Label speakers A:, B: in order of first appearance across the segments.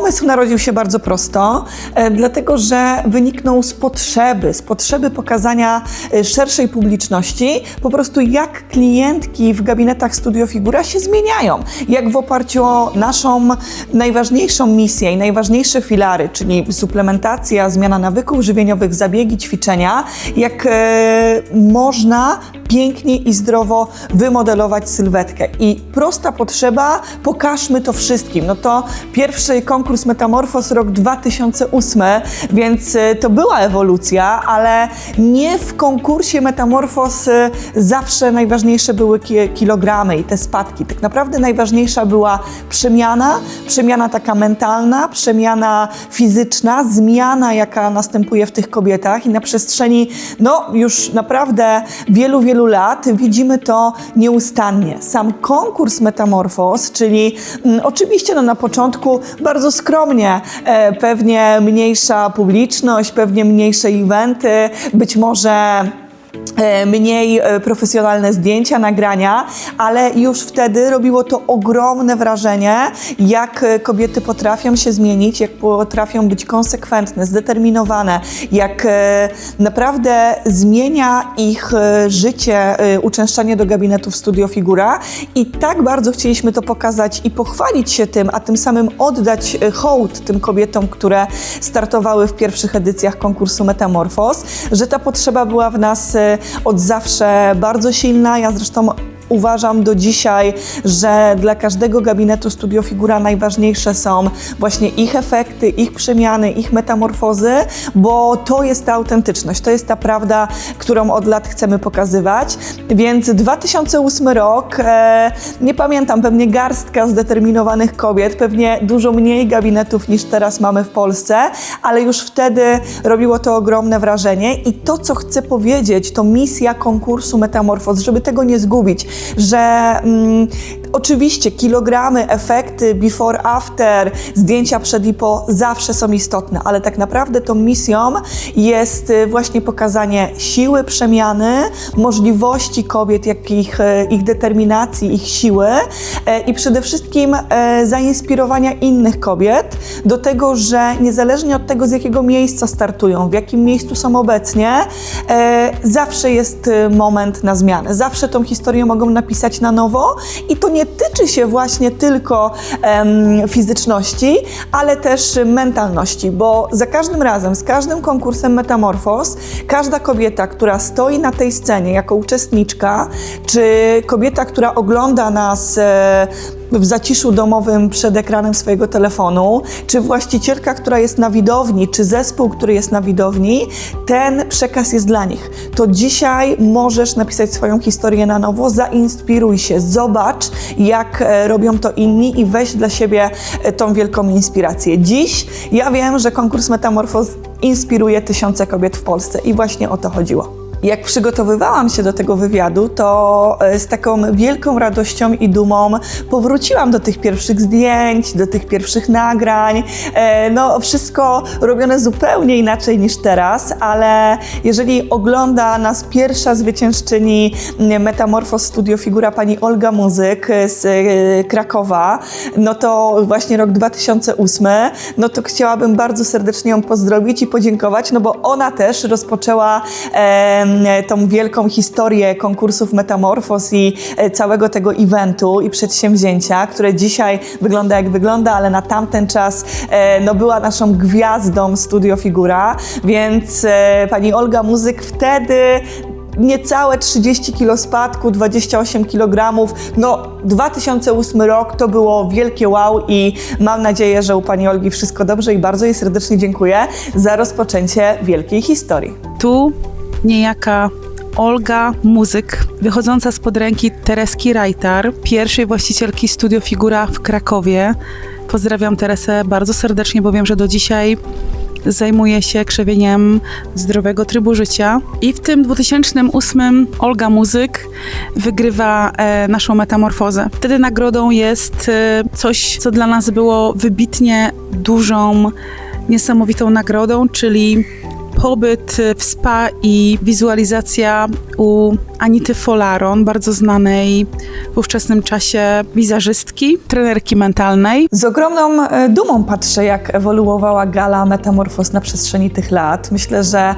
A: Pomysł narodził się bardzo prosto, dlatego że wyniknął z potrzeby pokazania szerszej publiczności, po prostu jak klientki w gabinetach Studio Figura się zmieniają, jak w oparciu o naszą najważniejszą misję i najważniejsze filary, czyli suplementacja, zmiana nawyków żywieniowych, zabiegi, ćwiczenia, jak można pięknie i zdrowo wymodelować sylwetkę. I prosta potrzeba, pokażmy to wszystkim. No to pierwszy konkurs Metamorfos rok 2008, więc to była ewolucja, ale nie w konkursie Metamorfos zawsze najważniejsze były kilogramy i te spadki. Tak naprawdę najważniejsza była przemiana taka mentalna, przemiana fizyczna, zmiana, jaka następuje w tych kobietach i na przestrzeni już naprawdę wielu lat widzimy to nieustannie. Sam konkurs Metamorfos, czyli oczywiście na początku bardzo skromnie, pewnie mniejsza publiczność, pewnie mniejsze eventy, być może mniej profesjonalne zdjęcia, nagrania, ale już wtedy robiło to ogromne wrażenie, jak kobiety potrafią się zmienić, jak potrafią być konsekwentne, zdeterminowane, jak naprawdę zmienia ich życie uczęszczanie do gabinetów Studio Figura i tak bardzo chcieliśmy to pokazać i pochwalić się tym, a tym samym oddać hołd tym kobietom, które startowały w pierwszych edycjach konkursu Metamorfos, że ta potrzeba była w nas od zawsze bardzo silna. Ja zresztą uważam do dzisiaj, że dla każdego gabinetu Studio Figura najważniejsze są właśnie ich efekty, ich przemiany, ich metamorfozy, bo to jest ta autentyczność, to jest ta prawda, którą od lat chcemy pokazywać. Więc 2008 rok, nie pamiętam, pewnie garstka zdeterminowanych kobiet, pewnie dużo mniej gabinetów niż teraz mamy w Polsce, ale już wtedy robiło to ogromne wrażenie i to, co chcę powiedzieć, to misja konkursu Metamorfos, żeby tego nie zgubić, że oczywiście kilogramy, efekty, before, after, zdjęcia przed i po zawsze są istotne, ale tak naprawdę tą misją jest właśnie pokazanie siły przemiany, możliwości kobiet, jak ich determinacji, ich siły i przede wszystkim zainspirowania innych kobiet do tego, że niezależnie od tego, z jakiego miejsca startują, w jakim miejscu są obecnie, zawsze jest moment na zmianę. Zawsze tą historię mogą napisać na nowo i to nie tyczy się właśnie tylko fizyczności, ale też mentalności, bo za każdym razem, z każdym konkursem Metamorfos, każda kobieta, która stoi na tej scenie jako uczestniczka, czy kobieta, która ogląda nas w zaciszu domowym przed ekranem swojego telefonu, czy właścicielka, która jest na widowni, czy zespół, który jest na widowni, ten przekaz jest dla nich. To dzisiaj możesz napisać swoją historię na nowo, zainspiruj się, zobacz, jak robią to inni i weź dla siebie tą wielką inspirację. Dziś ja wiem, że konkurs Metamorfos inspiruje tysiące kobiet w Polsce i właśnie o to chodziło. Jak przygotowywałam się do tego wywiadu, to z taką wielką radością i dumą powróciłam do tych pierwszych zdjęć, do tych pierwszych nagrań. Wszystko robione zupełnie inaczej niż teraz, ale jeżeli ogląda nas pierwsza zwyciężczyni Metamorfos Studio Figura, pani Olga Muzyk z Krakowa, no to właśnie rok 2008, no to chciałabym bardzo serdecznie ją pozdrowić i podziękować, no bo ona też rozpoczęła tą wielką historię konkursów Metamorfos i całego tego eventu i przedsięwzięcia, które dzisiaj wygląda jak wygląda, ale na tamten czas była naszą gwiazdą Studio Figura, więc pani Olga Muzyk wtedy niecałe 30 kg spadku, 28 kg. 2008 rok to było wielkie wow i mam nadzieję, że u pani Olgi wszystko dobrze i bardzo jej serdecznie dziękuję za rozpoczęcie wielkiej historii.
B: Tu niejaka Olga Muzyk, wychodząca spod ręki Tereski Rajtar, pierwszej właścicielki Studio Figura w Krakowie. Pozdrawiam Teresę bardzo serdecznie, bo wiem, że do dzisiaj zajmuje się krzewieniem zdrowego trybu życia. I w tym 2008 Olga Muzyk wygrywa naszą metamorfozę. Wtedy nagrodą jest coś, co dla nas było wybitnie dużą, niesamowitą nagrodą, czyli pobyt w spa i wizualizacja u Anity Folaron, bardzo znanej w ówczesnym czasie wizerzystki, trenerki mentalnej.
A: Z ogromną dumą patrzę, jak ewoluowała gala Metamorfoz na przestrzeni tych lat. Myślę, że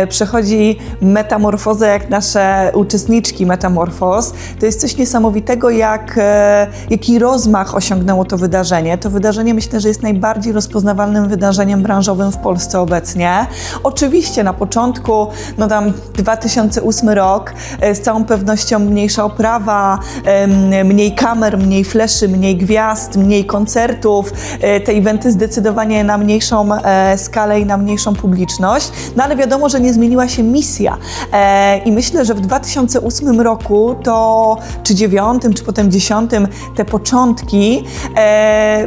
A: przechodzi metamorfozę jak nasze uczestniczki Metamorfoz. To jest coś niesamowitego, jaki rozmach osiągnęło to wydarzenie. To wydarzenie, myślę, że jest najbardziej rozpoznawalnym wydarzeniem branżowym w Polsce obecnie. Oczywiście na początku, no tam 2008 rok, z całą pewnością mniejsza oprawa, mniej kamer, mniej fleszy, mniej gwiazd, mniej koncertów. Te eventy zdecydowanie na mniejszą skalę i na mniejszą publiczność, no ale wiadomo, że nie zmieniła się misja. I myślę, że w 2008 roku czy 2009, czy potem 2010, te początki,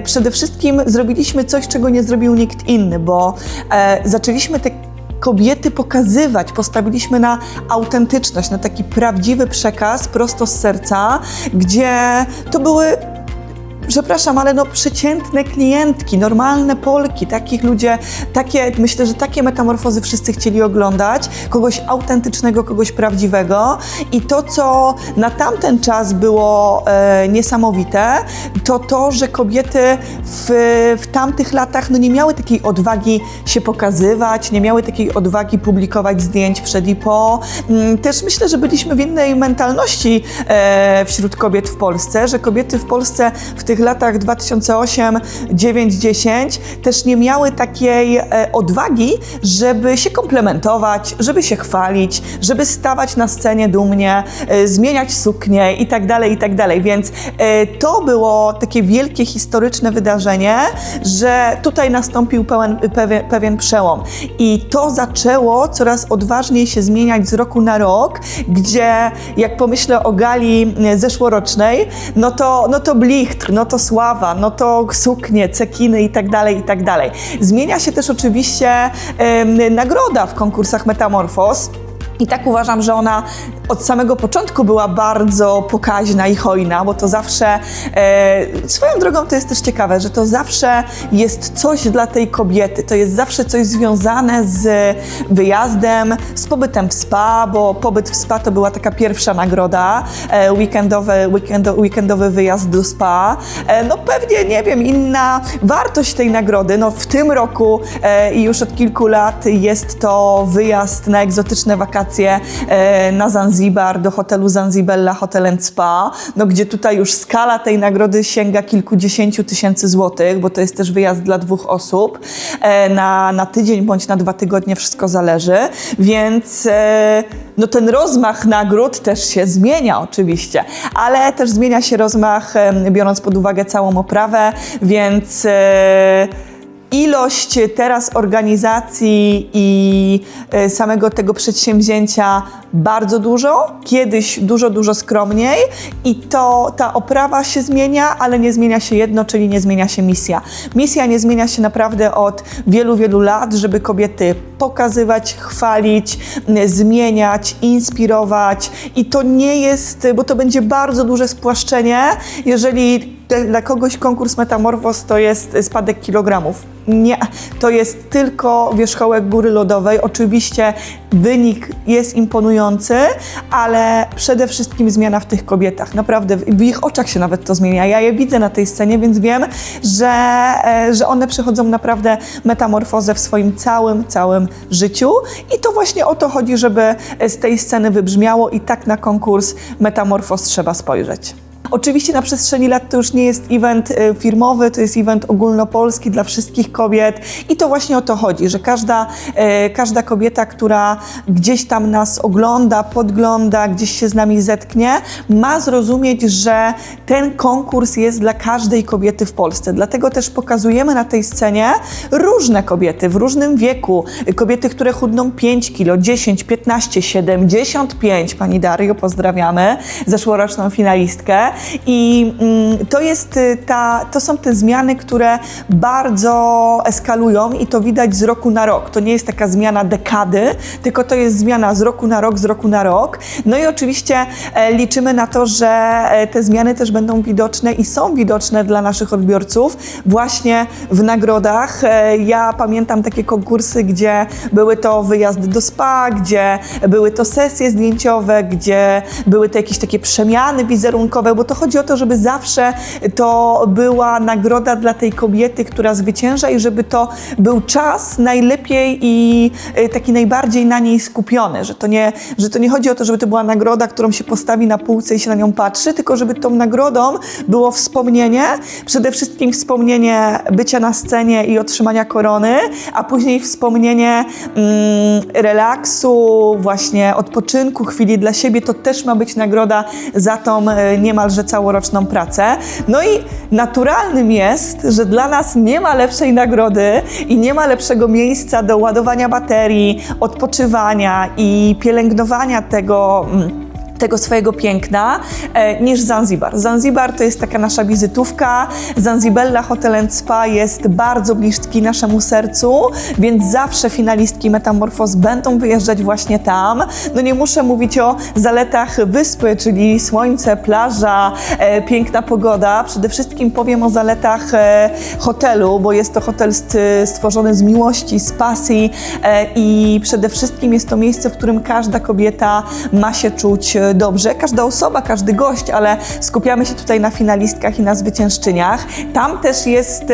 A: przede wszystkim zrobiliśmy coś, czego nie zrobił nikt inny, bo zaczęliśmy te kobiety pokazywać, postawiliśmy na autentyczność, na taki prawdziwy przekaz prosto z serca, gdzie to były, przepraszam, ale przeciętne klientki, normalne Polki, takich ludzie, myślę, że takie metamorfozy wszyscy chcieli oglądać, kogoś autentycznego, kogoś prawdziwego i to, co na tamten czas było niesamowite, to, że kobiety w tamtych latach nie miały takiej odwagi się pokazywać, nie miały takiej odwagi publikować zdjęć przed i po. Też myślę, że byliśmy w innej mentalności wśród kobiet w Polsce, że kobiety w Polsce w tych latach 2008, 9, 10 też nie miały takiej odwagi, żeby się komplementować, żeby się chwalić, żeby stawać na scenie dumnie, zmieniać suknię i tak dalej, więc to było takie wielkie, historyczne wydarzenie, że tutaj nastąpił pewien przełom i to zaczęło coraz odważniej się zmieniać z roku na rok, gdzie jak pomyślę o gali zeszłorocznej, no to blichtr, no to sława, no to suknie, cekiny i tak dalej. Zmienia się też oczywiście nagroda w konkursach Metamorfoz. I tak uważam, że ona od samego początku była bardzo pokaźna i hojna, bo to zawsze, swoją drogą to jest też ciekawe, że to zawsze jest coś dla tej kobiety, to jest zawsze coś związane z wyjazdem, z pobytem w spa, bo pobyt w spa to była taka pierwsza nagroda, weekendowy wyjazd do spa. No pewnie, nie wiem, inna wartość tej nagrody, no w tym roku i już od kilku lat jest to wyjazd na egzotyczne wakacje na Zanzibar, do hotelu Zanzibella Hotel & Spa, no gdzie tutaj już skala tej nagrody sięga kilkudziesięciu tysięcy złotych, bo to jest też wyjazd dla 2 osób na tydzień bądź na 2 tygodnie, wszystko zależy, więc no ten rozmach nagród też się zmienia oczywiście, ale też zmienia się rozmach, biorąc pod uwagę całą oprawę, więc ilość teraz organizacji i samego tego przedsięwzięcia bardzo dużo, kiedyś dużo skromniej i ta oprawa się zmienia, ale nie zmienia się jedno, czyli nie zmienia się misja. Misja nie zmienia się naprawdę od wielu lat, żeby kobiety pokazywać, chwalić, zmieniać, inspirować i to nie jest, bo to będzie bardzo duże spłaszczenie, jeżeli dla kogoś konkurs Metamorfoz to jest spadek kilogramów. Nie, to jest tylko wierzchołek góry lodowej. Oczywiście wynik jest imponujący, ale przede wszystkim zmiana w tych kobietach. Naprawdę w ich oczach się nawet to zmienia. Ja je widzę na tej scenie, więc wiem, że one przechodzą naprawdę metamorfozę w swoim całym życiu i to właśnie o to chodzi, żeby z tej sceny wybrzmiało i tak na konkurs Metamorfoz trzeba spojrzeć. Oczywiście na przestrzeni lat to już nie jest event firmowy, to jest event ogólnopolski dla wszystkich kobiet i to właśnie o to chodzi, że każda kobieta, która gdzieś tam nas ogląda, podgląda, gdzieś się z nami zetknie, ma zrozumieć, że ten konkurs jest dla każdej kobiety w Polsce. Dlatego też pokazujemy na tej scenie różne kobiety w różnym wieku, kobiety, które chudną 5 kilo, 10, 15, 75, pani Dario, pozdrawiamy, zeszłoroczną finalistkę. i to są te zmiany, które bardzo eskalują i to widać z roku na rok. To nie jest taka zmiana dekady, tylko to jest zmiana z roku na rok. No i oczywiście liczymy na to, że te zmiany też będą widoczne i są widoczne dla naszych odbiorców właśnie w nagrodach. Ja pamiętam takie konkursy, gdzie były to wyjazdy do spa, gdzie były to sesje zdjęciowe, gdzie były to jakieś takie przemiany wizerunkowe, bo to chodzi o to, żeby zawsze to była nagroda dla tej kobiety, która zwycięża i żeby to był czas najlepiej i taki najbardziej na niej skupiony, że to nie chodzi o to, żeby to była nagroda, którą się postawi na półce i się na nią patrzy, tylko żeby tą nagrodą było wspomnienie, przede wszystkim wspomnienie bycia na scenie i otrzymania korony, a później wspomnienie relaksu, właśnie odpoczynku, chwili dla siebie. To też ma być nagroda za tą niemalże całoroczną pracę. No i naturalnym jest, że dla nas nie ma lepszej nagrody i nie ma lepszego miejsca do ładowania baterii, odpoczywania i pielęgnowania tego swojego piękna niż Zanzibar. Zanzibar to jest taka nasza wizytówka. Zanzibella Hotel & Spa jest bardzo bliski naszemu sercu, więc zawsze finalistki Metamorfos będą wyjeżdżać właśnie tam. No nie muszę mówić o zaletach wyspy, czyli słońce, plaża, piękna pogoda. Przede wszystkim powiem o zaletach hotelu, bo jest to hotel stworzony z miłości, z pasji i przede wszystkim jest to miejsce, w którym każda kobieta ma się czuć dobrze, każda osoba, każdy gość, ale skupiamy się tutaj na finalistkach i na zwyciężczyniach. Tam też jest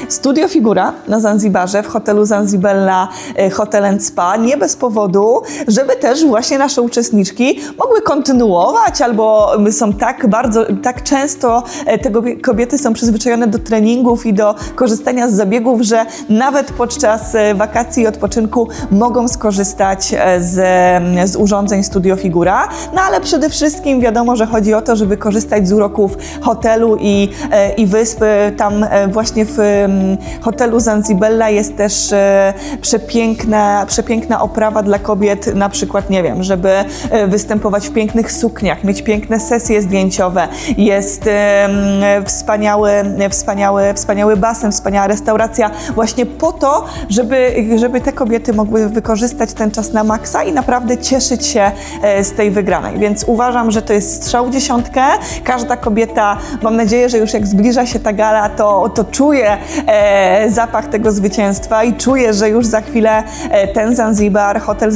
A: Studio Figura na Zanzibarze, w hotelu Zanzibella Hotel & Spa, nie bez powodu, żeby też właśnie nasze uczestniczki mogły kontynuować, albo są tak często te kobiety są przyzwyczajone do treningów i do korzystania z zabiegów, że nawet podczas wakacji i odpoczynku mogą skorzystać z urządzeń Studio Figura. No ale przede wszystkim wiadomo, że chodzi o to, żeby korzystać z uroków hotelu i wyspy. Tam właśnie w hotelu Zanzibella jest też przepiękna oprawa dla kobiet, na przykład, nie wiem, żeby występować w pięknych sukniach, mieć piękne sesje zdjęciowe. Jest wspaniały basen, wspaniała restauracja właśnie po to, żeby te kobiety mogły wykorzystać ten czas na maksa i naprawdę cieszyć się z tej wygranej. Więc uważam, że to jest strzał w dziesiątkę. Każda kobieta, mam nadzieję, że już jak zbliża się ta gala, to czuje zapach tego zwycięstwa i czuje, że już za chwilę ten Zanzibar, hotel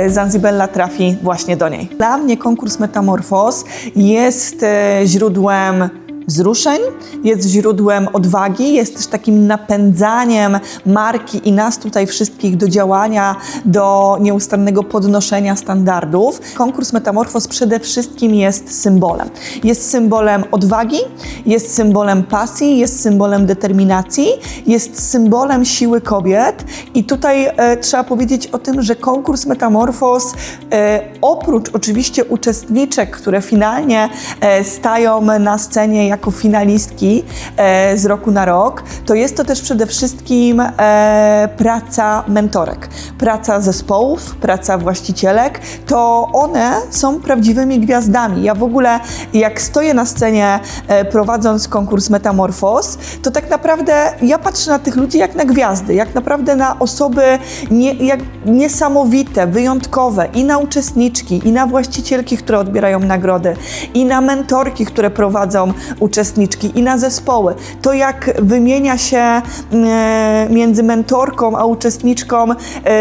A: Zanzibella trafi właśnie do niej. Dla mnie konkurs Metamorfos jest źródłem wzruszeń, jest źródłem odwagi, jest też takim napędzaniem marki i nas tutaj wszystkich do działania, do nieustannego podnoszenia standardów. Konkurs Metamorfos przede wszystkim jest symbolem. Jest symbolem odwagi, jest symbolem pasji, jest symbolem determinacji, jest symbolem siły kobiet i tutaj trzeba powiedzieć o tym, że konkurs Metamorfos oprócz oczywiście uczestniczek, które finalnie stają na scenie jako finalistki z roku na rok, to jest to też przede wszystkim praca mentorek, praca zespołów, praca właścicielek. To one są prawdziwymi gwiazdami. Ja w ogóle jak stoję na scenie prowadząc konkurs Metamorfos, to tak naprawdę ja patrzę na tych ludzi jak na gwiazdy, jak naprawdę na osoby niesamowite, wyjątkowe i na uczestniczki, i na właścicielki, które odbierają nagrody, i na mentorki, które prowadzą uczestniczki, i na zespoły. To jak wymienia się między mentorką a uczestniczką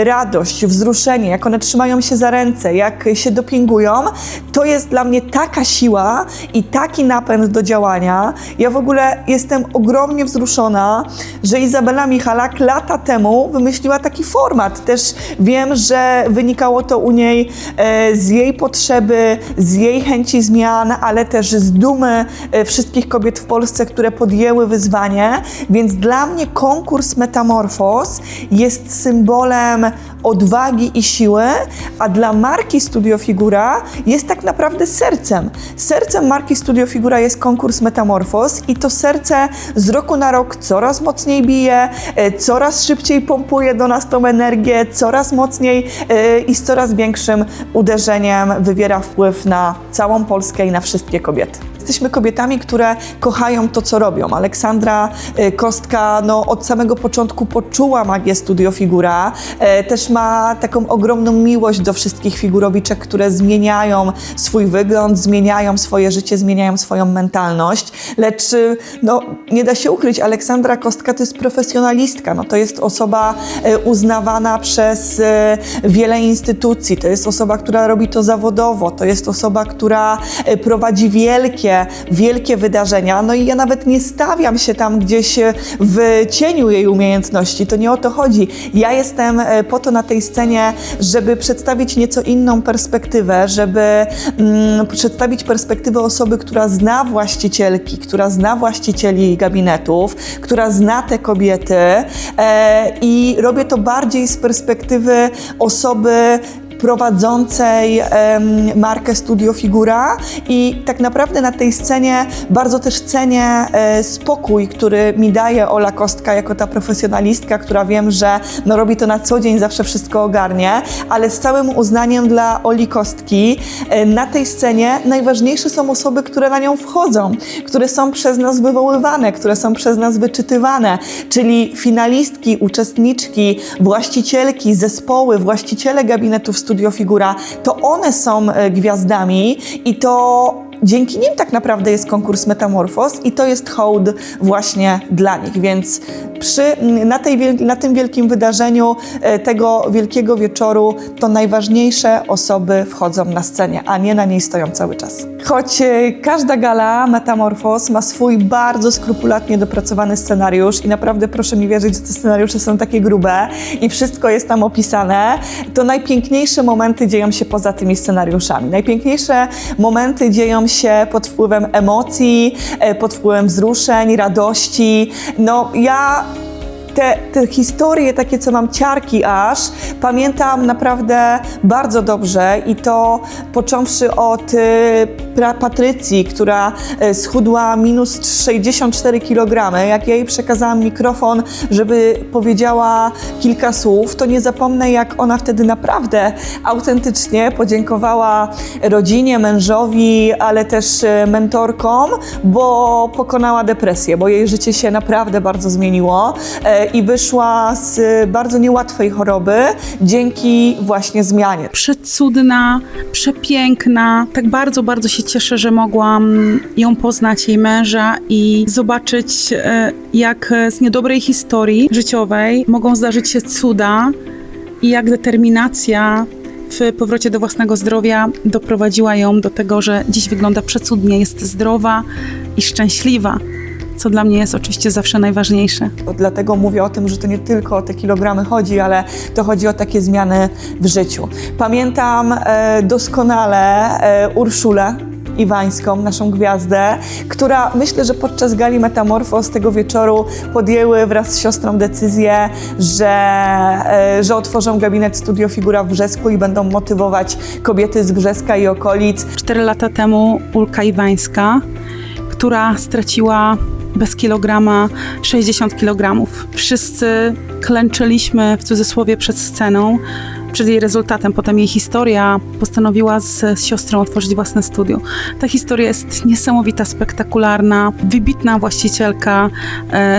A: radość, wzruszenie, jak one trzymają się za ręce, jak się dopingują, to jest dla mnie taka siła i taki napęd do działania. Ja w ogóle jestem ogromnie wzruszona, że Izabela Michalak lata temu wymyśliła taki format. Też wiem, że wynikało to u niej z jej potrzeby, z jej chęci zmian, ale też z dumy wszystkich wszystkich kobiet w Polsce, które podjęły wyzwanie, więc dla mnie konkurs Metamorfos jest symbolem odwagi i siły, a dla marki Studio Figura jest tak naprawdę sercem. Sercem marki Studio Figura jest konkurs Metamorfos i to serce z roku na rok coraz mocniej bije, coraz szybciej pompuje do nas tą energię, coraz mocniej i z coraz większym uderzeniem wywiera wpływ na całą Polskę i na wszystkie kobiety. Jesteśmy kobietami, które kochają to, co robią. Aleksandra Kostka od samego początku poczuła magię Studio Figura. Też ma taką ogromną miłość do wszystkich figurowiczek, które zmieniają swój wygląd, zmieniają swoje życie, zmieniają swoją mentalność. Lecz nie da się ukryć, Aleksandra Kostka to jest profesjonalistka. To jest osoba uznawana przez wiele instytucji. To jest osoba, która robi to zawodowo. To jest osoba, która prowadzi wielkie wydarzenia. I ja nawet nie stawiam się tam gdzieś w cieniu jej umiejętności. To nie o to chodzi. Ja jestem po to na tej scenie, żeby przedstawić nieco inną perspektywę, żeby przedstawić perspektywę osoby, która zna właścicielki, która zna właścicieli gabinetów, która zna te kobiety i robię to bardziej z perspektywy osoby prowadzącej markę Studio Figura i tak naprawdę na tej scenie bardzo też cenię spokój, który mi daje Ola Kostka jako ta profesjonalistka, która wiem, że robi to na co dzień, zawsze wszystko ogarnie, ale z całym uznaniem dla Oli Kostki na tej scenie najważniejsze są osoby, które na nią wchodzą, które są przez nas wywoływane, które są przez nas wyczytywane, czyli finalistki, uczestniczki, właścicielki, zespoły, właściciele gabinetów Studio Figura, to one są gwiazdami i to dzięki nim tak naprawdę jest konkurs Metamorfos i to jest hołd właśnie dla nich, więc na tym wielkim wydarzeniu, tego wielkiego wieczoru, to najważniejsze osoby wchodzą na scenie, a nie na niej stoją cały czas. Choć każda gala Metamorfos ma swój bardzo skrupulatnie dopracowany scenariusz i naprawdę proszę mi wierzyć, że te scenariusze są takie grube i wszystko jest tam opisane, to najpiękniejsze momenty dzieją się poza tymi scenariuszami. Najpiękniejsze momenty dzieją się pod wpływem emocji, pod wpływem wzruszeń, radości. Ja te historie, takie co mam ciarki aż, pamiętam naprawdę bardzo dobrze i to począwszy od Patrycji, która schudła minus 64 kg. Jak ja jej przekazałam mikrofon, żeby powiedziała kilka słów, to nie zapomnę, jak ona wtedy naprawdę autentycznie podziękowała rodzinie, mężowi, ale też mentorkom, bo pokonała depresję, bo jej życie się naprawdę bardzo zmieniło i wyszła z bardzo niełatwej choroby dzięki właśnie zmianie.
B: Przecudna, przepiękna. Tak bardzo, bardzo się cieszę, że mogłam ją poznać, jej męża i zobaczyć, jak z niedobrej historii życiowej mogą zdarzyć się cuda i jak determinacja w powrocie do własnego zdrowia doprowadziła ją do tego, że dziś wygląda przecudnie, jest zdrowa i szczęśliwa, co dla mnie jest oczywiście zawsze najważniejsze.
A: Dlatego mówię o tym, że to nie tylko o te kilogramy chodzi, ale to chodzi o takie zmiany w życiu. Pamiętam doskonale Urszulę Iwańską, naszą gwiazdę, która myślę, że podczas gali Metamorfos tego wieczoru podjęły wraz z siostrą decyzję, że otworzą gabinet Studio Figura w Brzesku i będą motywować kobiety z Brzeska i okolic.
B: 4 lata temu Ulka Iwańska, która straciła bez kilograma 60 kilogramów. Wszyscy klęczyliśmy w cudzysłowie przed sceną, przed jej rezultatem. Potem jej historia postanowiła z siostrą otworzyć własne studio. Ta historia jest niesamowita, spektakularna, wybitna właścicielka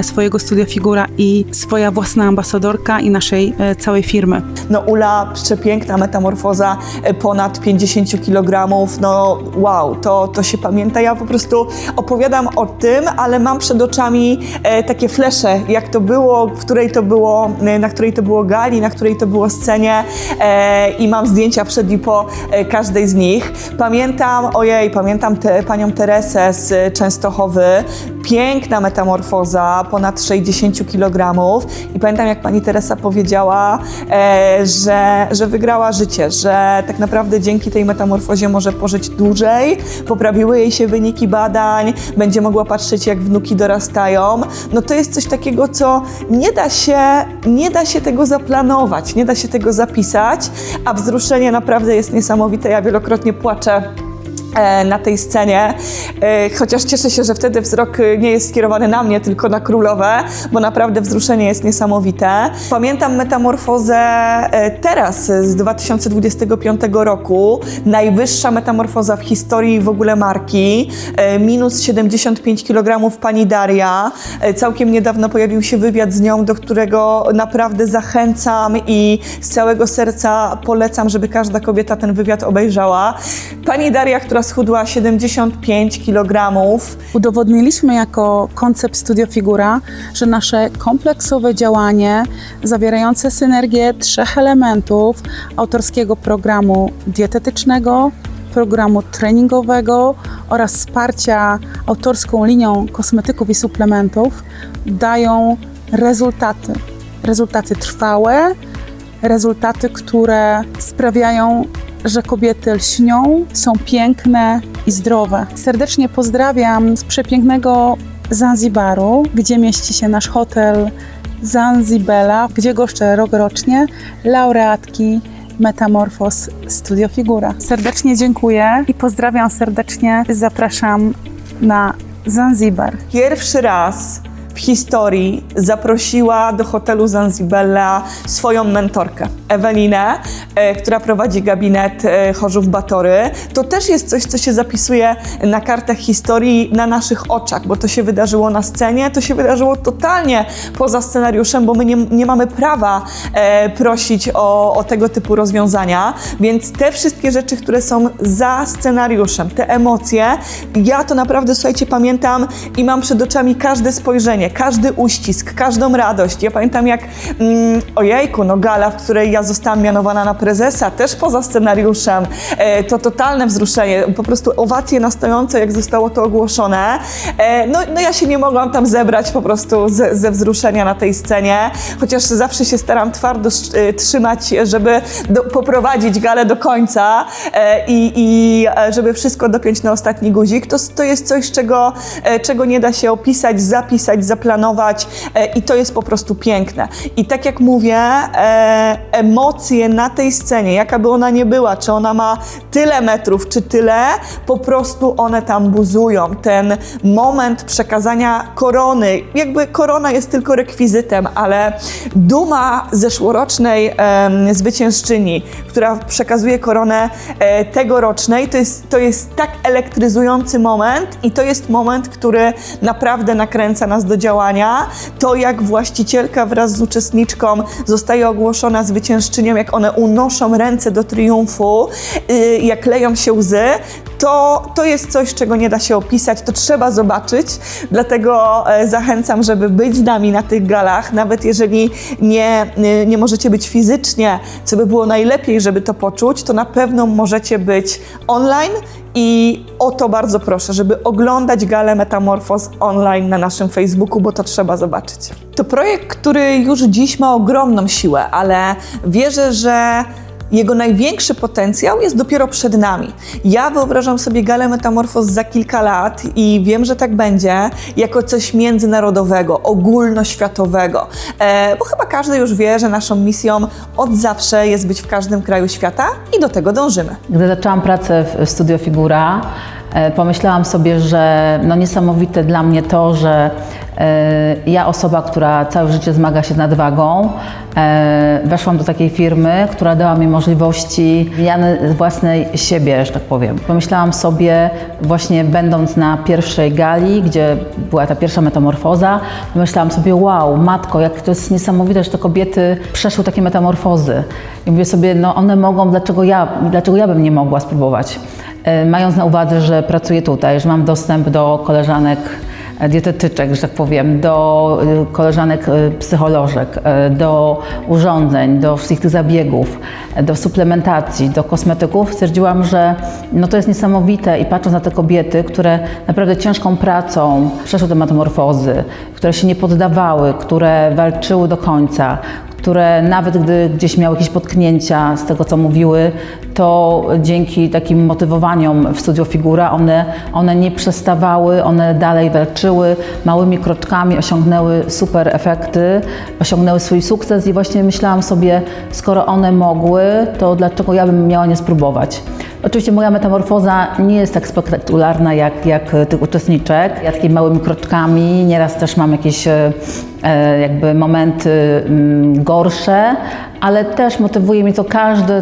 B: swojego Studia Figura i swoja własna ambasadorka i naszej całej firmy.
A: Ula, przepiękna metamorfoza, ponad 50 kg, wow, to się pamięta. Ja po prostu opowiadam o tym, ale mam przed oczami takie flesze, jak to było, na której to było gali, na której to było scenie i mam zdjęcia przed i po każdej z nich. Pamiętam panią Teresę z Częstochowy, piękna metamorfoza, ponad 60 kg i pamiętam, jak pani Teresa powiedziała, że wygrała życie, że tak naprawdę dzięki tej metamorfozie może pożyć dłużej, poprawiły jej się wyniki badań, będzie mogła patrzeć, jak wnuki dorastają. No to jest coś takiego, co nie da się tego zaplanować, nie da się tego zapisać, a wzruszenie naprawdę jest niesamowite. Ja wielokrotnie płaczę na tej scenie, chociaż cieszę się, że wtedy wzrok nie jest skierowany na mnie, tylko na królowę, bo naprawdę wzruszenie jest niesamowite. Pamiętam metamorfozę teraz z 2025 roku, najwyższa metamorfoza w historii w ogóle marki, minus 75 kg pani Daria. Całkiem niedawno pojawił się wywiad z nią, do którego naprawdę zachęcam i z całego serca polecam, żeby każda kobieta ten wywiad obejrzała. Pani Daria, która schudła 75 kg.
B: Udowodniliśmy jako koncept Studio Figura, że nasze kompleksowe działanie zawierające synergię 3 elementów autorskiego programu dietetycznego, programu treningowego oraz wsparcia autorską linią kosmetyków i suplementów dają rezultaty. Rezultaty trwałe, rezultaty, które sprawiają, że kobiety lśnią, są piękne i zdrowe. Serdecznie pozdrawiam z przepięknego Zanzibaru, gdzie mieści się nasz hotel Zanzibela, gdzie goszczę rokrocznie laureatki Metamorfos Studio Figura. Serdecznie dziękuję i pozdrawiam serdecznie. Zapraszam na Zanzibar.
A: Pierwszy raz w historii zaprosiła do hotelu Zanzibella swoją mentorkę, Ewelinę, która prowadzi gabinet Chorzów Batory. To też jest coś, co się zapisuje na kartach historii na naszych oczach, bo to się wydarzyło na scenie, to się wydarzyło totalnie poza scenariuszem, bo my nie mamy prawa prosić o tego typu rozwiązania, więc te wszystkie rzeczy, które są za scenariuszem, te emocje, ja to naprawdę, słuchajcie, pamiętam i mam przed oczami każde spojrzenie, każdy uścisk, każdą radość. Ja pamiętam, jak ojejku, no gala, w której ja zostałam mianowana na prezesa, też poza scenariuszem, to totalne wzruszenie, po prostu owacje na stojąco, jak zostało to ogłoszone. No ja się nie mogłam tam zebrać po prostu ze wzruszenia na tej scenie, chociaż zawsze się staram twardo trzymać, żeby poprowadzić galę do końca i żeby wszystko dopiąć na ostatni guzik. To jest coś, czego nie da się opisać, zapisać, zaplanować i to jest po prostu piękne. I tak jak mówię, emocje na tej scenie, jaka by ona nie była, czy ona ma tyle metrów, czy tyle, po prostu one tam buzują. Ten moment przekazania korony, jakby korona jest tylko rekwizytem, ale duma zeszłorocznej zwyciężczyni, która przekazuje koronę tegorocznej, to jest tak elektryzujący moment i to jest moment, który naprawdę nakręca nas do działania. To, jak właścicielka wraz z uczestniczką zostaje ogłoszona zwyciężczynią, jak one unoszą ręce do triumfu, jak leją się łzy, to jest coś, czego nie da się opisać, to trzeba zobaczyć, dlatego zachęcam, żeby być z nami na tych galach, nawet jeżeli nie możecie być fizycznie, co by było najlepiej, żeby to poczuć, to na pewno możecie być online i o to bardzo proszę, żeby oglądać galę Metamorfos online na naszym Facebooku, bo to trzeba zobaczyć. To projekt, który już dziś ma ogromną siłę, ale wierzę, że jego największy potencjał jest dopiero przed nami. Ja wyobrażam sobie galę Metamorfos za kilka lat i wiem, że tak będzie, jako coś międzynarodowego, ogólnoświatowego, bo chyba każdy już wie, że naszą misją od zawsze jest być w każdym kraju świata i do tego dążymy.
C: Gdy zaczęłam pracę w Studio Figura, pomyślałam sobie, że niesamowite dla mnie to, że ja, osoba, która całe życie zmaga się z nadwagą, weszłam do takiej firmy, która dała mi możliwości zmiany własnej siebie, że tak powiem. Pomyślałam sobie, właśnie będąc na pierwszej gali, gdzie była ta pierwsza metamorfoza, pomyślałam sobie, wow, matko, jak to jest niesamowite, że te kobiety przeszły takie metamorfozy. I mówię sobie, one mogą, dlaczego ja bym nie mogła spróbować? Mając na uwadze, że pracuję tutaj, że mam dostęp do koleżanek dietetyczek, że tak powiem, do koleżanek psycholożek, do urządzeń, do wszystkich tych zabiegów, do suplementacji, do kosmetyków, stwierdziłam, że no to jest niesamowite i patrząc na te kobiety, które naprawdę ciężką pracą przeszły te metamorfozy, które się nie poddawały, które walczyły do końca, które nawet gdy gdzieś miały jakieś potknięcia z tego, co mówiły, to dzięki takim motywowaniom w Studio Figura one nie przestawały, one dalej walczyły, małymi kroczkami osiągnęły super efekty, osiągnęły swój sukces i właśnie myślałam sobie, skoro one mogły, to dlaczego ja bym miała nie spróbować. Oczywiście moja metamorfoza nie jest tak spektakularna jak tych uczestniczek. Ja takimi małymi kroczkami, nieraz też mam jakieś jakby momenty gorsze, ale też motywuje mnie to każdy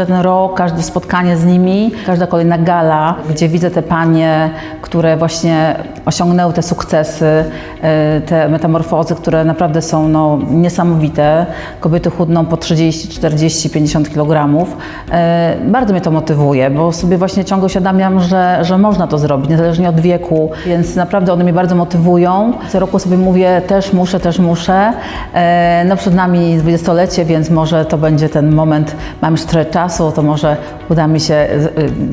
C: ten rok, każde spotkanie z nimi, każda kolejna gala, gdzie widzę te panie, które właśnie osiągnęły te sukcesy, te metamorfozy, które naprawdę są no, niesamowite. Kobiety chudną po 30, 40, 50 kg. Bardzo mnie to motywuje, bo sobie właśnie ciągle uświadamiam, że można to zrobić, niezależnie od wieku, więc naprawdę one mnie bardzo motywują. Co roku sobie mówię, też muszę. No przed nami 20-lecie, więc może to będzie ten moment, mam już trochę czasu, to może uda mi się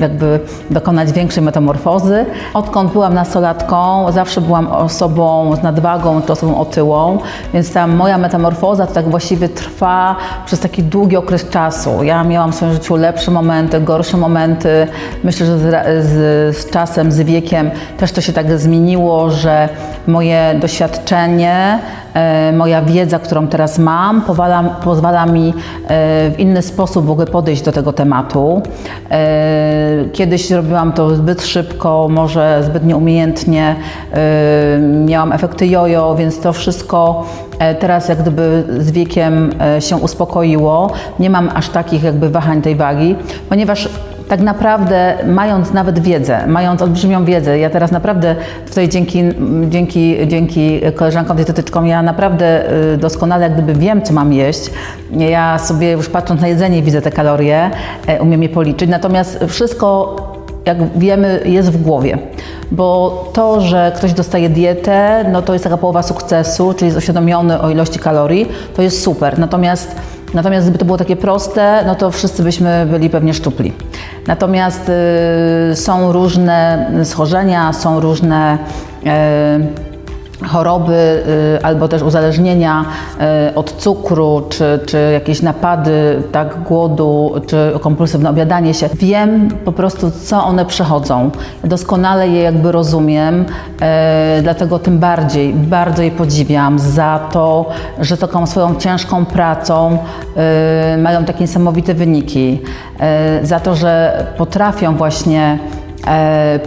C: jakby dokonać większej metamorfozy. Odkąd byłam nastolatką, zawsze byłam osobą z nadwagą czy osobą otyłą, więc ta moja metamorfoza to tak właściwie trwa przez taki długi okres czasu. Ja miałam w swoim życiu lepsze momenty, gorsze momenty. Myślę, że z czasem, z wiekiem też to się tak zmieniło, że moje doświadczenie, moja wiedza, którą teraz mam, pozwala mi w inny sposób w ogóle podejść do tego tematu. Kiedyś robiłam to zbyt szybko, może zbyt nieumiejętnie, miałam efekty jojo, więc to wszystko teraz jak gdyby z wiekiem się uspokoiło. Nie mam aż takich jakby wahań tej wagi, ponieważ tak naprawdę mając nawet wiedzę, mając olbrzymią wiedzę, ja teraz naprawdę tutaj dzięki koleżankom dietetyczkom, ja naprawdę doskonale jak gdyby wiem, co mam jeść. Ja sobie już patrząc na jedzenie widzę te kalorie, umiem je policzyć, natomiast wszystko, jak wiemy, jest w głowie. Bo to, że ktoś dostaje dietę, no to jest taka połowa sukcesu, czyli jest uświadomiony o ilości kalorii, to jest super. Natomiast gdyby to było takie proste, no to wszyscy byśmy byli pewnie szczupli. Natomiast są różne schorzenia, są różne choroby albo też uzależnienia od cukru, czy jakieś napady, tak, głodu, czy kompulsywne obiadanie się. Wiem po prostu, co one przechodzą. Doskonale je jakby rozumiem, dlatego tym bardziej bardzo je podziwiam za to, że taką swoją ciężką pracą mają takie niesamowite wyniki. Za to, że potrafią właśnie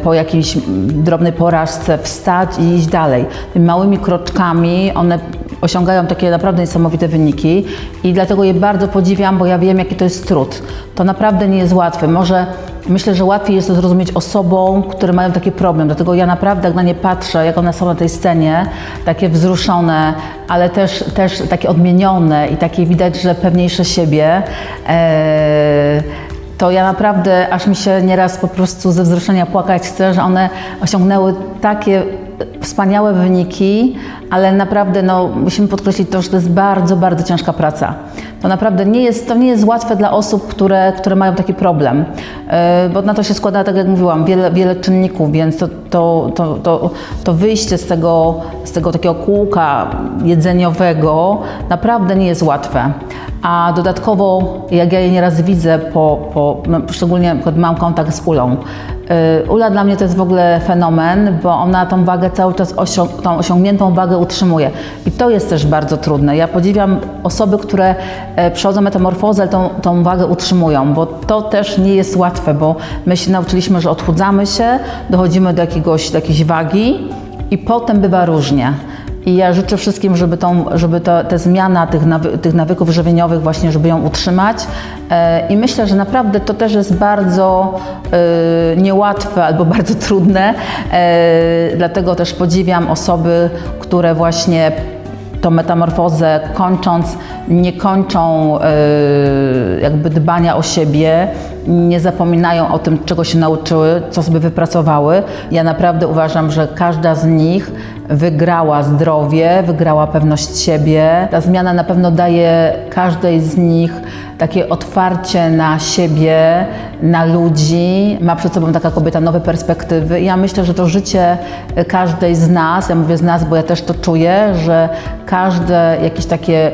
C: po jakiejś drobnej porażce wstać i iść dalej. Tymi małymi kroczkami one osiągają takie naprawdę niesamowite wyniki i dlatego je bardzo podziwiam, bo ja wiem, jaki to jest trud. To naprawdę nie jest łatwe. Myślę, że łatwiej jest to zrozumieć osobom, które mają taki problem. Dlatego ja naprawdę, jak na nie patrzę, jak one są na tej scenie, takie wzruszone, ale też takie odmienione i takie widać, że pewniejsze siebie, to ja naprawdę, aż mi się nieraz po prostu ze wzruszenia płakać chce, że one osiągnęły takie wspaniałe wyniki, ale naprawdę no, musimy podkreślić to, że to jest bardzo, bardzo ciężka praca. To naprawdę nie jest łatwe dla osób, które mają taki problem, bo na to się składa, tak jak mówiłam, wiele czynników, więc to wyjście z tego takiego kółka jedzeniowego naprawdę nie jest łatwe. A dodatkowo, jak ja je nieraz widzę, no, szczególnie jak mam kontakt z Ulą. Ula dla mnie to jest w ogóle fenomen, bo ona tą wagę cały czas, tą osiągniętą wagę utrzymuje. I to jest też bardzo trudne. Ja podziwiam osoby, które przechodzą metamorfozę, ale tą wagę utrzymują, bo to też nie jest łatwe, bo my się nauczyliśmy, że odchudzamy się, dochodzimy do jakiejś wagi i potem bywa różnie. I ja życzę wszystkim, żeby ta zmiana tych nawyków żywieniowych właśnie, żeby ją utrzymać. I myślę, że naprawdę to też jest bardzo niełatwe albo bardzo trudne. Dlatego też podziwiam osoby, które właśnie tą metamorfozę kończąc, nie kończą jakby dbania o siebie, nie zapominają o tym, czego się nauczyły, co sobie wypracowały. Ja naprawdę uważam, że każda z nich wygrała zdrowie, wygrała pewność siebie. Ta zmiana na pewno daje każdej z nich takie otwarcie na siebie, na ludzi. Ma przed sobą taka kobieta nowe perspektywy. I ja myślę, że to życie każdej z nas, ja mówię z nas, bo ja też to czuję, że każde jakieś takie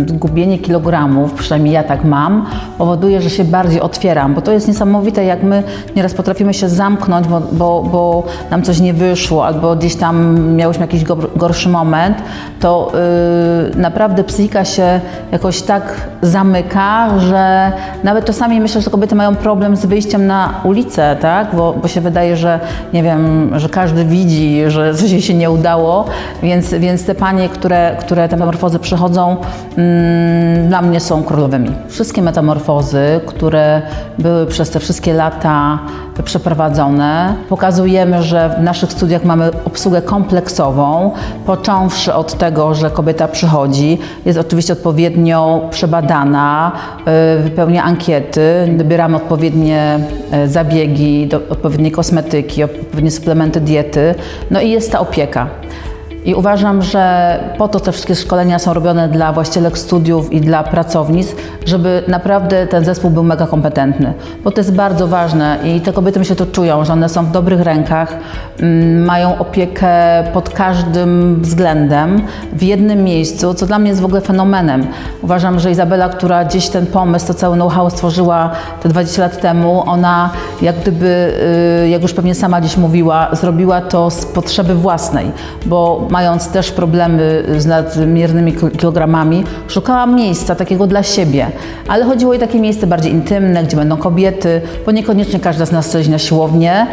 C: zgubienie kilogramów, przynajmniej ja tak mam, powoduje, że się bardziej otwieram, bo to jest niesamowite, jak my nieraz potrafimy się zamknąć, bo nam coś nie wyszło, albo gdzieś tam miałyśmy jakiś gorszy moment, to naprawdę psychika się jakoś tak zamyka, że nawet czasami myślę, że kobiety mają problem z wyjściem na ulicę, tak? Bo się wydaje, że nie wiem, że każdy widzi, że coś jej się nie udało, więc te panie, które te metamorfozy przychodzą, dla mnie są królowymi. Wszystkie metamorfozy, które były przez te wszystkie lata przeprowadzone, pokazujemy, że w naszych studiach mamy obsługę kompleksową, począwszy od tego, że kobieta przychodzi, jest oczywiście odpowiednio przebadana, wypełnia ankiety, dobieramy odpowiednie zabiegi, odpowiednie kosmetyki, odpowiednie suplementy diety, no i jest ta opieka. I uważam, że po to te wszystkie szkolenia są robione dla właścicielek studiów i dla pracownic, żeby naprawdę ten zespół był mega kompetentny. Bo to jest bardzo ważne i te kobiety myślę to czują, że one są w dobrych rękach, mają opiekę pod każdym względem, w jednym miejscu, co dla mnie jest w ogóle fenomenem. Uważam, że Izabela, która gdzieś ten pomysł, to cały know-how stworzyła te 20 lat temu, ona jak gdyby, jak już pewnie sama gdzieś mówiła, zrobiła to z potrzeby własnej, bo mając też problemy z nadmiernymi kilogramami, szukałam miejsca takiego dla siebie. Ale chodziło o takie miejsce bardziej intymne, gdzie będą kobiety, bo niekoniecznie każda z nas chce iść na siłownię.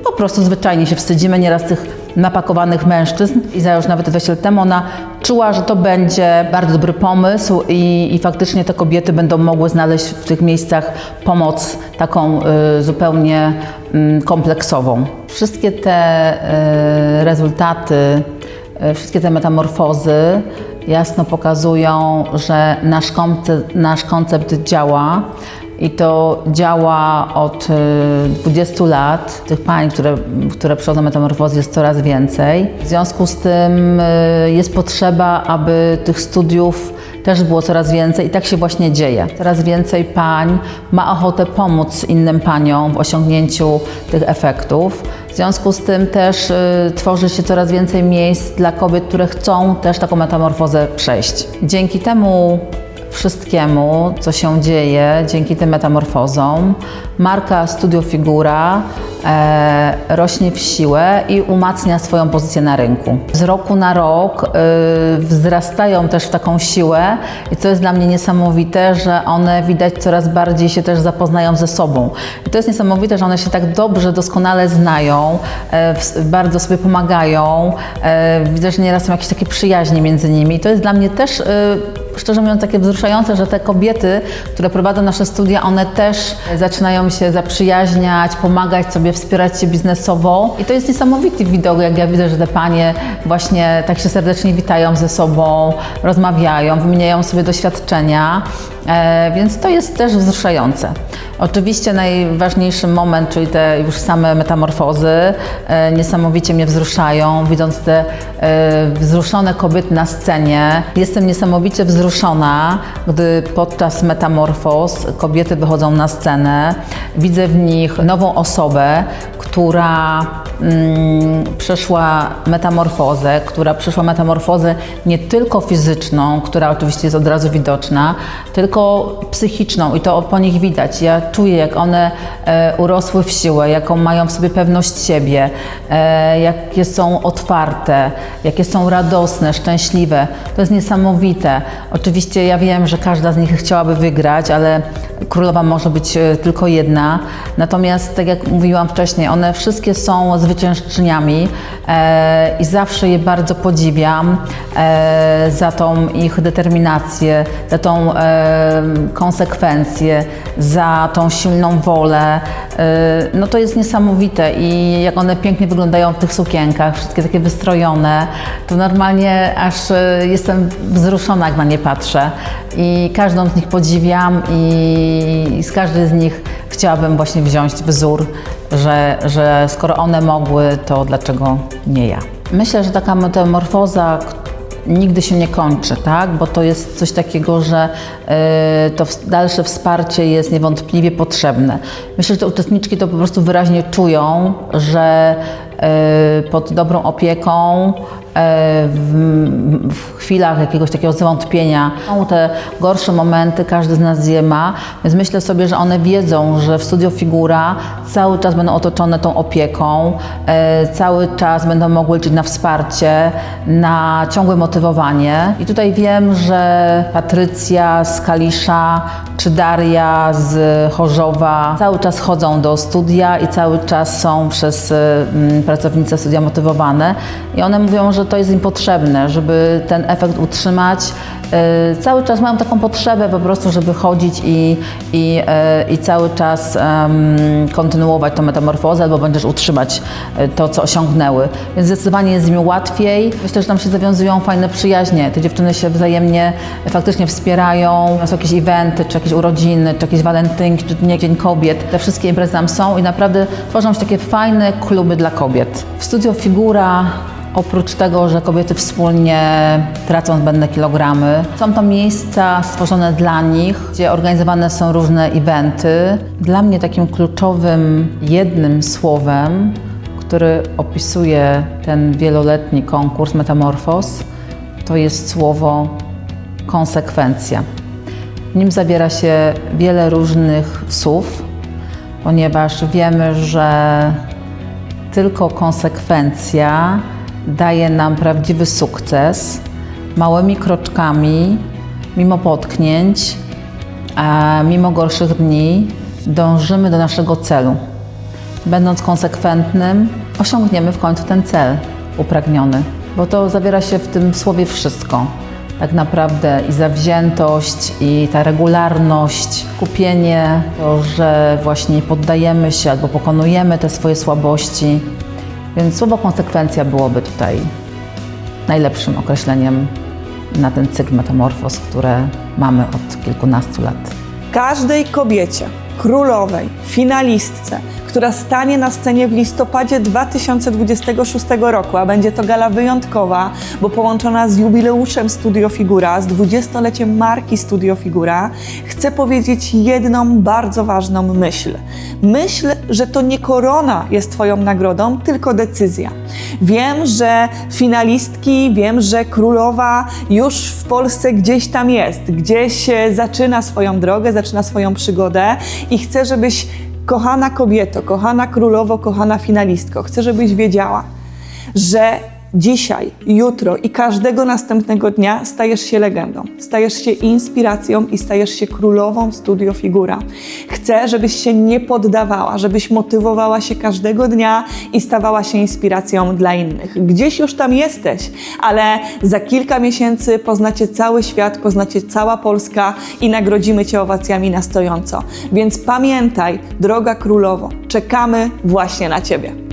C: Po prostu zwyczajnie się wstydzimy nieraz tych napakowanych mężczyzn. I już nawet 20 lat temu ona czuła, że to będzie bardzo dobry pomysł i faktycznie te kobiety będą mogły znaleźć w tych miejscach pomoc taką zupełnie kompleksową. Wszystkie te rezultaty, wszystkie te metamorfozy jasno pokazują, że nasz koncept działa i to działa od 20 lat. Tych pań, które przechodzą metamorfozy, jest coraz więcej. W związku z tym jest potrzeba, aby tych studiów też było coraz więcej i tak się właśnie dzieje. Coraz więcej pań ma ochotę pomóc innym paniom w osiągnięciu tych efektów. W związku z tym też tworzy się coraz więcej miejsc dla kobiet, które chcą też taką metamorfozę przejść. Dzięki temu wszystkiemu, co się dzieje, dzięki tym metamorfozom, marka Studio Figura rośnie w siłę i umacnia swoją pozycję na rynku. Z roku na rok wzrastają też w taką siłę i co jest dla mnie niesamowite, że one widać coraz bardziej się też zapoznają ze sobą. I to jest niesamowite, że one się tak dobrze, doskonale znają, bardzo sobie pomagają. Widzę, że nieraz są jakieś takie przyjaźnie między nimi. I to jest dla mnie też szczerze mówiąc takie wzruszające, że te kobiety, które prowadzą nasze studia, one też zaczynają się zaprzyjaźniać, pomagać sobie, wspierać się biznesowo. I to jest niesamowity widok, jak ja widzę, że te panie właśnie tak się serdecznie witają ze sobą, rozmawiają, wymieniają sobie doświadczenia, więc to jest też wzruszające. Oczywiście najważniejszy moment, czyli te już same metamorfozy, niesamowicie mnie wzruszają, widząc te wzruszone kobiety na scenie. Jestem niesamowicie wzruszona, gdy podczas metamorfoz kobiety wychodzą na scenę. Widzę w nich nową osobę, która przeszła metamorfozę nie tylko fizyczną, która oczywiście jest od razu widoczna, tylko psychiczną i to po nich widać. Ja czuję, jak one urosły w siłę, jaką mają w sobie pewność siebie, jakie są otwarte, jakie są radosne, szczęśliwe. To jest niesamowite. Oczywiście ja wiem, że każda z nich chciałaby wygrać, ale królowa może być tylko jedna. Natomiast, tak jak mówiłam wcześniej, one wszystkie są zwyciężczyniami i zawsze je bardzo podziwiam za tą ich determinację, za tą konsekwencję, za tą silną wolę. No to jest niesamowite i jak one pięknie wyglądają w tych sukienkach, wszystkie takie wystrojone, to normalnie aż jestem wzruszona, jak na nie patrzę. I każdą z nich podziwiam i z każdej z nich chciałabym właśnie wziąć wzór, że skoro one mogły, to dlaczego nie ja? Myślę, że taka metamorfoza nigdy się nie kończy, tak? Bo to jest coś takiego, że to dalsze wsparcie jest niewątpliwie potrzebne. Myślę, że te uczestniczki to po prostu wyraźnie czują, że pod dobrą opieką w chwilach jakiegoś takiego zwątpienia są te gorsze momenty, każdy z nas je ma, więc myślę sobie, że one wiedzą, że w Studio Figura cały czas będą otoczone tą opieką, cały czas będą mogły liczyć na wsparcie, na ciągłe motywowanie. I tutaj wiem, że Patrycja z Kalisza czy Daria z Chorzowa cały czas chodzą do studia i cały czas są przez pracownice studia motywowane i one mówią, że to jest im potrzebne, żeby ten efekt utrzymać. Cały czas mają taką potrzebę po prostu, żeby chodzić i cały czas kontynuować tą metamorfozę albo będziesz utrzymać to, co osiągnęły. Więc zdecydowanie jest im łatwiej. Myślę, że tam się zawiązują fajne przyjaźnie. Te dziewczyny się wzajemnie faktycznie wspierają. Są jakieś eventy, czy jakieś urodziny, czy jakieś walentynki, czy Dzień Kobiet. Te wszystkie imprezy tam są i naprawdę tworzą się takie fajne kluby dla kobiet. W Studio Figura oprócz tego, że kobiety wspólnie tracą zbędne kilogramy, są to miejsca stworzone dla nich, gdzie organizowane są różne eventy. Dla mnie takim kluczowym jednym słowem, który opisuje ten wieloletni konkurs Metamorfoz, to jest słowo konsekwencja. W nim zawiera się wiele różnych słów, ponieważ wiemy, że tylko konsekwencja daje nam prawdziwy sukces, małymi kroczkami, mimo potknięć, a mimo gorszych dni dążymy do naszego celu. Będąc konsekwentnym, osiągniemy w końcu ten cel upragniony, bo to zawiera się w tym słowie wszystko. Tak naprawdę i zawziętość, i ta regularność, kupienie, to, że właśnie poddajemy się albo pokonujemy te swoje słabości. Więc słowo konsekwencja byłoby tutaj najlepszym określeniem na ten cykl metamorfoz, które mamy od kilkunastu lat.
A: Każdej kobiecie, królowej, finalistce, która stanie na scenie w listopadzie 2026 roku, a będzie to gala wyjątkowa, bo połączona z jubileuszem Studio Figura, z 20-leciem marki Studio Figura, chcę powiedzieć jedną bardzo ważną myśl. Myśl, że to nie korona jest Twoją nagrodą, tylko decyzja. Wiem, że finalistki, wiem, że królowa już w Polsce gdzieś tam jest, gdzieś zaczyna swoją drogę, zaczyna swoją przygodę i chcę, żebyś kochana kobieto, kochana królowo, kochana finalistko, chcę, żebyś wiedziała, że dzisiaj, jutro i każdego następnego dnia stajesz się legendą, stajesz się inspiracją i stajesz się królową Studio Figura. Chcę, żebyś się nie poddawała, żebyś motywowała się każdego dnia i stawała się inspiracją dla innych. Gdzieś już tam jesteś, ale za kilka miesięcy poznacie cały świat, poznacie cała Polska i nagrodzimy Cię owacjami na stojąco. Więc pamiętaj, droga królowo, czekamy właśnie na Ciebie.